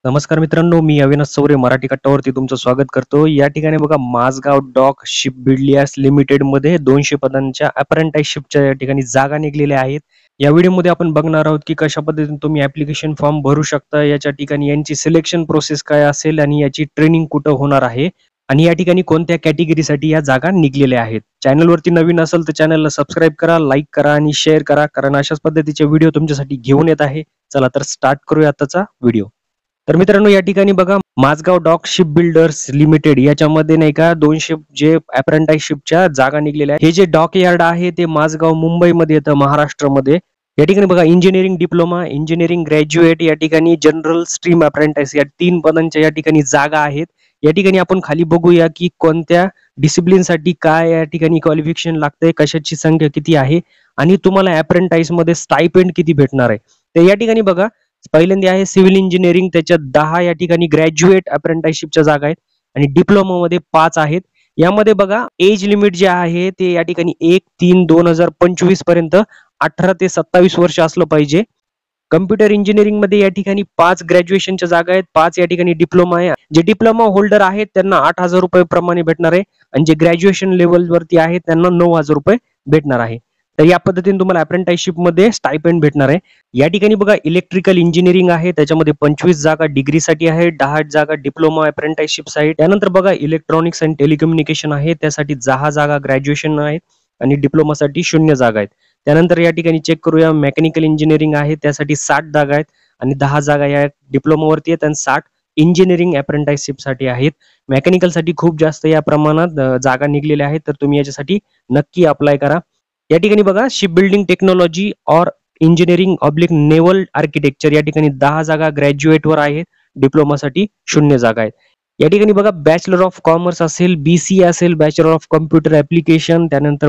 नमस्कार मित्रांनो, मी अविनाश चौरे मराठी कट्टावरती तुमचं स्वागत करतो. या ठिकाणी बघा माझगाव डॉक शिप बिल्डर्स लिमिटेडमध्ये 200 पदांच्या अप्रेंटिसशिपच्या या ठिकाणी जागा निघलेल्या आहेत. या व्हिडिओमध्ये आपण बघणार आहोत की कशा पद्धतीने तुम्ही ॲप्लिकेशन फॉर्म भरू शकता. याच्या ठिकाणी यांची सिलेक्शन प्रोसेस काय असेल आणि याची ट्रेनिंग कुठं होणार आहे आणि या ठिकाणी कोणत्या कॅटेगरीसाठी या जागा निघलेल्या आहेत. चॅनलवरती नवीन असेल तर चॅनलला सबस्क्राईब करा, लाईक करा आणि शेअर करा, कारण अशाच पद्धतीचे व्हिडिओ तुमच्यासाठी घेऊन येत आहे. चला तर स्टार्ट करूया आताचा व्हिडिओ. तर मित्रांनो, या ठिकाणी बघा Mazagaon dock ship builders limited याच्यामध्ये नाही का 200 जे अप्रेंटिसशिपच्या जागा निघलेल्या आहेत. हे जे डॉक यार्ड आहे ते माझगाव मुंबईमध्ये येतं, महाराष्ट्रामध्ये. या ठिकाणी बघा इंजिनिअरिंग डिप्लोमा, इंजिनिअरिंग ग्रॅज्युएट, या ठिकाणी जनरल स्ट्रीम अप्रेंटिस या 3 पदांच्या या ठिकाणी जागा आहेत. या ठिकाणी आपण खाली बघूया की कोणत्या डिसिप्लिनसाठी काय या ठिकाणी क्वालिफिकेशन लागतंय, कशाची संख्या किती आहे आणि तुम्हाला अप्रेंटिस मध्ये स्टायपेंड किती भेटणार आहे. तर या ठिकाणी बघा पहिल्यांदा आहे सिव्हिल इंजिनिअरिंग, त्याच्यात 10 या ठिकाणी ग्रॅज्युएट अप्रेंटिसशिपच्या जागा आहेत आणि डिप्लोमा मध्ये 5 आहेत. यामध्ये बघा एज लिमिट जे आहे ते या ठिकाणी 1/3/2025 पर्यंत 18 ते 27 वर्ष असलं पाहिजे. कम्प्युटर इंजिनिअरिंग मध्ये या ठिकाणी 5 ग्रॅज्युएशनच्या जागा आहेत, 5 या ठिकाणी डिप्लोमा आहे. जे डिप्लोमा होल्डर आहेत त्यांना 8,000 रुपये प्रमाणे भेटणार आहे आणि जे ग्रॅज्युएशन लेवल वरती आहेत त्यांना 9,000 रुपये भेटणार आहे. तर या पद्धतीने तुम्हाला अप्रेंटिसशिप मध्ये स्टायपेंड भेटणार आहे. या ठिकाणी बघा इलेक्ट्रिकल इंजिनिअरिंग आहे, त्याच्यामध्ये 25 जागा डिग्रीसाठी आहे, 10 जागा डिप्लोमा अप्रेंटिसशिप आहे. त्यानंतर बघा इलेक्ट्रॉनिक्स अँड टेलिकम्युनिकेशन आहे, त्यासाठी 10 जागा ग्रॅज्युएशन आहेत आणि डिप्लोमासाठी 0 जागा आहेत. त्यानंतर या ठिकाणी चेक करूया मेकॅनिकल इंजिनिअरिंग आहे, त्यासाठी 60 जागा आहेत आणि 10 जागा या डिप्लोमावरती आहेत आणि 60 इंजिनिअरिंग अप्रेंटिसशिपसाठी आहेत. मेकॅनिकलसाठी खूप जास्त या प्रमाणात जागा निघलेल्या आहेत, तर तुम्ही याच्यासाठी नक्की अप्लाय करा. या ठिकाणी बघा शिप बिल्डिंग टेक्नॉलॉजी और इंजिनिअरिंग ऑब्लिक नेव्हल आर्किटेक्चर या ठिकाणी 10 जागा ग्रॅज्युएटवर आहेत, डिप्लोमासाठी 0 जागा आहेत. या ठिकाणी बघा बॅचलर ऑफ कॉमर्स असेल, BCA असेल, बॅचलर ऑफ कम्प्युटर ऍप्लिकेशन, त्यानंतर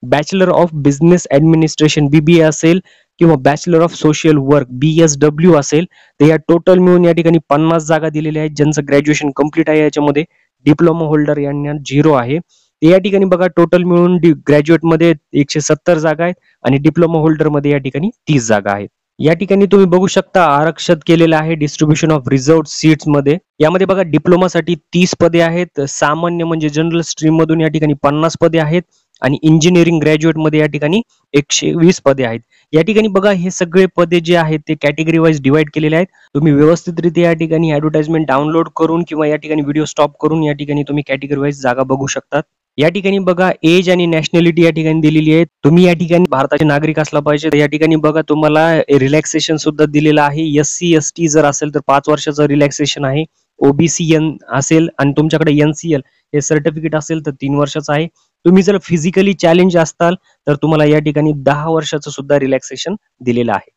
bachelor of business administration BBA असेल किंवा bachelor of social work BSW असेल, तर या टोटल मिळून या ठिकाणी 50 जागा दिलेल्या आहेत. ज्यांचं ग्रॅज्युएशन कंप्लीट आहे याच्यामध्ये डिप्लोमा होल्डर यांना 0 आहे. या ठिकाणी बघा टोटल मिळून ग्रॅज्युएट मध्ये 170 जागा आहेत आणि डिप्लोमा होल्डर मध्ये या ठिकाणी 30 जागा आहेत. या ठिकाणी तुम्ही बघू शकता आरक्षित केलेलं आहे डिस्ट्रीब्युशन ऑफ रिझर्व्ड सीट्स मध्ये. यामध्ये बघा डिप्लोमासाठी 30 पदे आहेत, सामान्य म्हणजे जनरल स्ट्रीम मधून या ठिकाणी 50 पदे आहेत आणि इंजिनिअरिंग ग्रॅज्युएट मध्ये या ठिकाणी 120 पदे आहेत. या ठिकाणी बघा हे सगळे पदे जे आहेत ते कॅटेगरी वाईज डिवाइड केलेले आहेत. तुम्ही व्यवस्थितरित्या या ठिकाणी ऍडव्हर्टाइजमेंट डाउनलोड करून किंवा या ठिकाणी व्हिडिओ स्टॉप करून या ठिकाणी तुम्ही कॅटेगरी वाईज जागा बघू शकतात. या ठिकाणी बघा एज आणि नॅशनॅलिटी या ठिकाणी दिलेली आहे. तुम्ही या ठिकाणी भारताचे नागरिक असला पाहिजे. या ठिकाणी बघा तुम्हाला रिलॅक्सेशन सुद्धा दिलेलं आहे. SC ST जर असेल तर 5 वर्षाचं रिलॅक्सेशन आहे. OBC असेल आणि तुमच्याकडे NCL हे सर्टिफिकेट असेल तर 3 वर्षाचं आहे. तुम्ही जर फिजिकली चॅलेंज असताल तर तुम्हाला या ठिकाणी 10 वर्षाचं सुद्धा रिलॅक्सेशन दिलेलं आहे.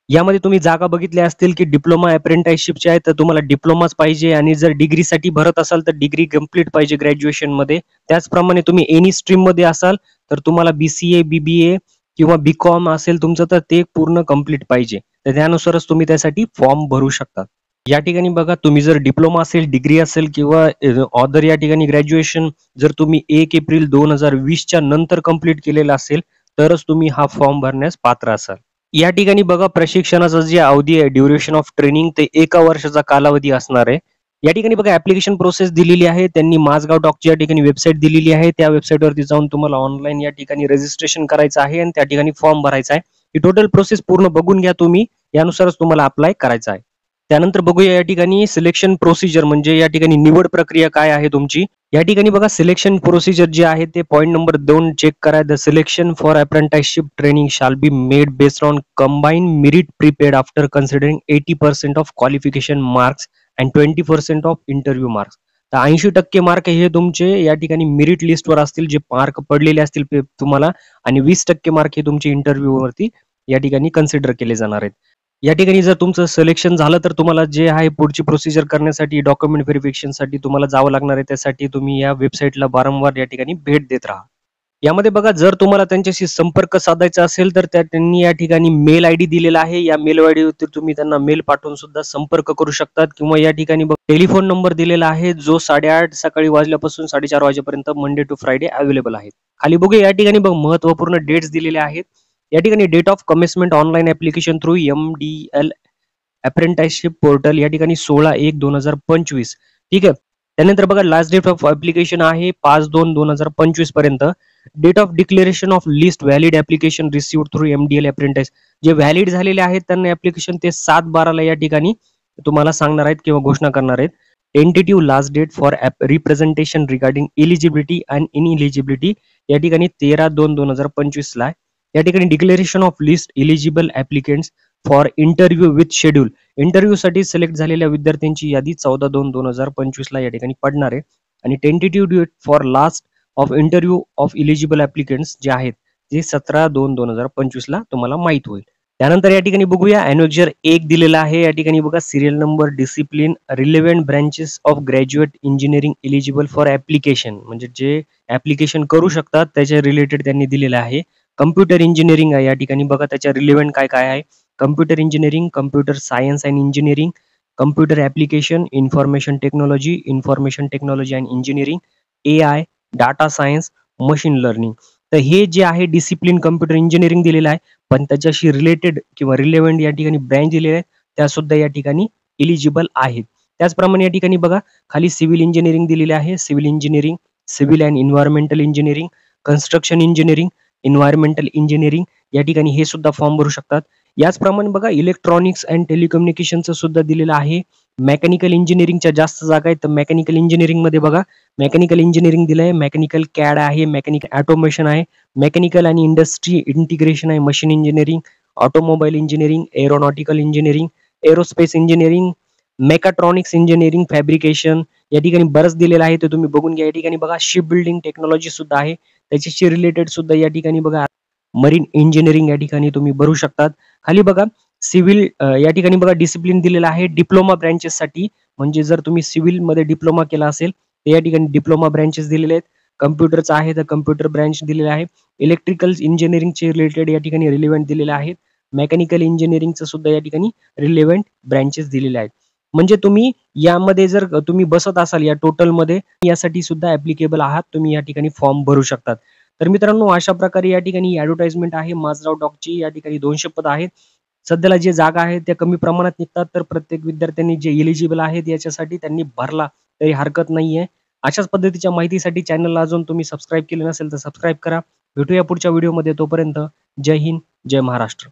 यामध्ये तुम्ही जागा बघितल्या असतील की डिप्लोमा अप्रेंटिसशिपच्या आहेत, तर तुम्हाला डिप्लोमाच पाहिजे आणि जर डिग्रीसाठी भरत असाल तर डिग्री कंप्लीट पाहिजे ग्रॅज्युएशन मध्ये. त्याचप्रमाणे तुम्ही एनी स्ट्रीम मध्ये असाल तर तुम्हाला BCA BBA किंवा BCom असेल तुमचं तर ते पूर्ण कंप्लीट पाहिजे. तर त्यानुसारच तुम्ही त्यासाठी फॉर्म भरू शकता. या ठिकाणी बघा तुम्ही जर डिप्लोमा असेल, डिग्री असेल किंवा ऑदर या ठिकाणी ग्रॅज्युएशन जर तुम्ही 1 एप्रिल 2020 च्या नंतर कंप्लीट केलेलं असेल तरच तुम्ही हा फॉर्म भरण्यास पात्र असाल. या ठिकाणी बघा प्रशिक्षणाचा जे अवधी आहे ड्युरेशन ऑफ ट्रेनिंग ते 1 वर्षाचा कालावधी असणार आहे. या ठिकाणी बघा ऍप्लिकेशन प्रोसेस दिलेली आहे. त्यांनी माझगाव डॉकची या ठिकाणी वेबसाईट दिलेली आहे. त्या वेबसाईटवरती जाऊन तुम्हाला ऑनलाईन या ठिकाणी रजिस्ट्रेशन करायचं आहे आणि त्या ठिकाणी फॉर्म भरायचा आहे. ही टोटल प्रोसेस पूर्ण बघून घ्या तुम्ही, यानुसारच तुम्हाला अप्लाय करायचं आहे. त्यानंतर बघूया या ठिकाणी सिलेक्शन प्रोसिजर म्हणजे या ठिकाणी निवड प्रक्रिया काय आहे तुमची. या ठिकाणी बघा सिलेक्शन प्रोसिजर जे आहे ते पॉईंट नंबर 2 चेक करा. The selection for apprenticeship training shall be made based on combine merit prepared after considering 80% of qualification marks and 20% of interview marks. तर 80% मार्क हे तुमचे या ठिकाणी मेरिट लिस्टवर असतील, जे मार्क पडलेले असतील तुम्हाला, आणि 20% मार्क हे तुमचे इंटरव्ह्यू वरती या ठिकाणी कन्सिडर केले जाणार आहेत. या ठिकाणी जर तुमचं सिलेक्शन झालं तर तुम्हाला जे आहे पुढची प्रोसिजर करण्यासाठी डॉक्युमेंट व्हेरिफिकेशनसाठी तुम्हाला जावं लागणार आहे. त्यासाठी तुम्ही या वेबसाईटला वारंवार या ठिकाणी भेट देत राहा. यामध्ये बघा जर तुम्हाला त्यांच्याशी संपर्क साधायचा असेल तर त्यांनी या ठिकाणी मेल ID दिलेला आहे. या मेल ID वरती तुम्ही त्यांना मेल पाठवून सुद्धा संपर्क करू शकतात किंवा या ठिकाणी टेलिफोन नंबर दिलेला आहे जो 8:30 सकाळी वाजल्यापासून 4:30 वाजेपर्यंत मंडे टू फ्रायडे अवेलेबल आहे. खाली बघूया या ठिकाणी बघ महत्वपूर्ण डेट्स दिलेले आहेत. या ठिकाणी date of commencement online application through MDL apprenticeship portal या ठिकाणी 16/1/2025. ठीक आहे. त्यानंतर बघा लास्ट डेट ऑफ ॲप्लिकेशन आहे 5/2/2025 पर्यंत. Date of declaration of list valid application received through MDL apprentice. जे व्हॅलिड झालेले आहेत त्यांना ॲप्लिकेशन ते 7/12 या ठिकाणी तुम्हाला सांगणार आहेत किंवा घोषणा करणार आहेत. Tentative last date for representation regarding eligibility and ineligibility या ठिकाणी 13/2/2025 ला. या ठिकाणी declaration of list eligible applicants for interview with schedule. इंटरव्ह्यूसाठी सिलेक्ट झालेल्या विद्यार्थ्यांची यादी 14/2/2025 ला या ठिकाणी पडणार आहे. आणि tentative date for last of interview of eligible applicants जे आहेत ते 17/2/2025 ला तुम्हाला माहित होईल. त्यानंतर या ठिकाणी बघूया ॲन्युअल 1 दिलेला आहे. या ठिकाणी बघा serial number, discipline, relevant branches of graduate engineering eligible for application, म्हणजे जे ॲप्लिकेशन करू शकतात त्याच्या रिलेटेड त्यांनी दिलेलं आहे. कम्प्युटर इंजिनिअरिंग आहे, या ठिकाणी बघा त्याच्या रिलेव्हंट काय काय आहे. Computer engineering, computer science and engineering, computer application, information technology and engineering, AI, data science, machine learning. तर हे जे आहे डिसिप्लिन कम्प्युटर इंजिनिअरिंग दिलेलं आहे, पण त्याच्याशी रिलेटेड किंवा रिलेव्हंट या ठिकाणी ब्रँच दिलेले आहेत त्या सुद्धा या ठिकाणी इलिजिबल आहेत. त्याचप्रमाणे या ठिकाणी बघा खाली सिव्हिल इंजिनिअरिंग दिलेले आहे. Civil engineering, civil and environmental engineering, construction engineering, environmental engineering या ठिकाणी हे सुद्धा फॉर्म भरू शकतात. याचप्रमाणे बघा इलेक्ट्रॉनिक्स अँड टेलिकम्युनिकेशनचं सुद्धा दिलेलं आहे. मेकॅनिकल इंजिनिअरिंगच्या जास्त जागा आहेत, तर मेकॅनिकल इंजिनिअरिंग मध्ये बघा मेकॅनिकल इंजिनिअरिंग दिलंय, मेकॅनिकल कॅड आहे, मेकॅनिकल ऑटोमेशन आहे, मेकॅनिकल आणि इंडस्ट्री इंटिग्रेशन आहे, machine engineering, automobile engineering, aeronautical engineering, aerospace engineering, mechatronics engineering, fabrication या ठिकाणी बरंच दिलेलं आहे. ते तुम्ही बघून घ्या. या ठिकाणी बघा शिप बिल्डिंग टेक्नॉलॉजी सुद्धा आहे, त्याच्याशी रिलेटेड सुद्धा या ठिकाणी बघा मरीन इंजिनिअरिंग या ठिकाणी तुम्ही भरू शकतात. खाली बघा सिव्हिल या ठिकाणी बघा डिसिप्लिन दिलेला आहे डिप्लोमा ब्रँचेससाठी, म्हणजे जर तुम्ही सिव्हिल मध्ये डिप्लोमा केला असेल तर या ठिकाणी डिप्लोमा ब्रँचेस दिलेले आहेत. कम्प्युटरचं आहे तर कम्प्युटर ब्रँच दिलेले आहे. इलेक्ट्रिकल इंजिनिअरिंगचे रिलेटेड या ठिकाणी रिलेव्हंट दिलेले आहेत. मेकॅनिकल इंजिनिअरिंगचं सुद्धा या ठिकाणी रिलेव्हंट ब्रँचेस दिलेले आहेत. म्हणजे तुम्ही यामध्ये जर तुम्ही बसत असाल या टोटलमध्ये यासाठी सुद्धा ऍप्लिकेबल आहात, तुम्ही या ठिकाणी फॉर्म भरू शकतात. तर मित्रांनो अशा प्रकारे या ठिकाणी ॲडव्हर्टाइजमेंट आहे माझगाव डॉकची. या ठिकाणी 200 पद आहेत. सध्याला जे जागा आहेत त्या कमी प्रमाणात निघतात, तर प्रत्येक विद्यार्थ्यांनी जे एलिजिबल आहेत याच्यासाठी त्यांनी भरला तरी हरकत नाहीये. अशाच पद्धतीच्या माहितीसाठी चॅनलला अजून तुम्ही सबस्क्राईब केले नसेल तर सबस्क्राईब करा. भेटूया पुढच्या व्हिडिओमध्ये. तोपर्यंत जय हिंद, जय महाराष्ट्र.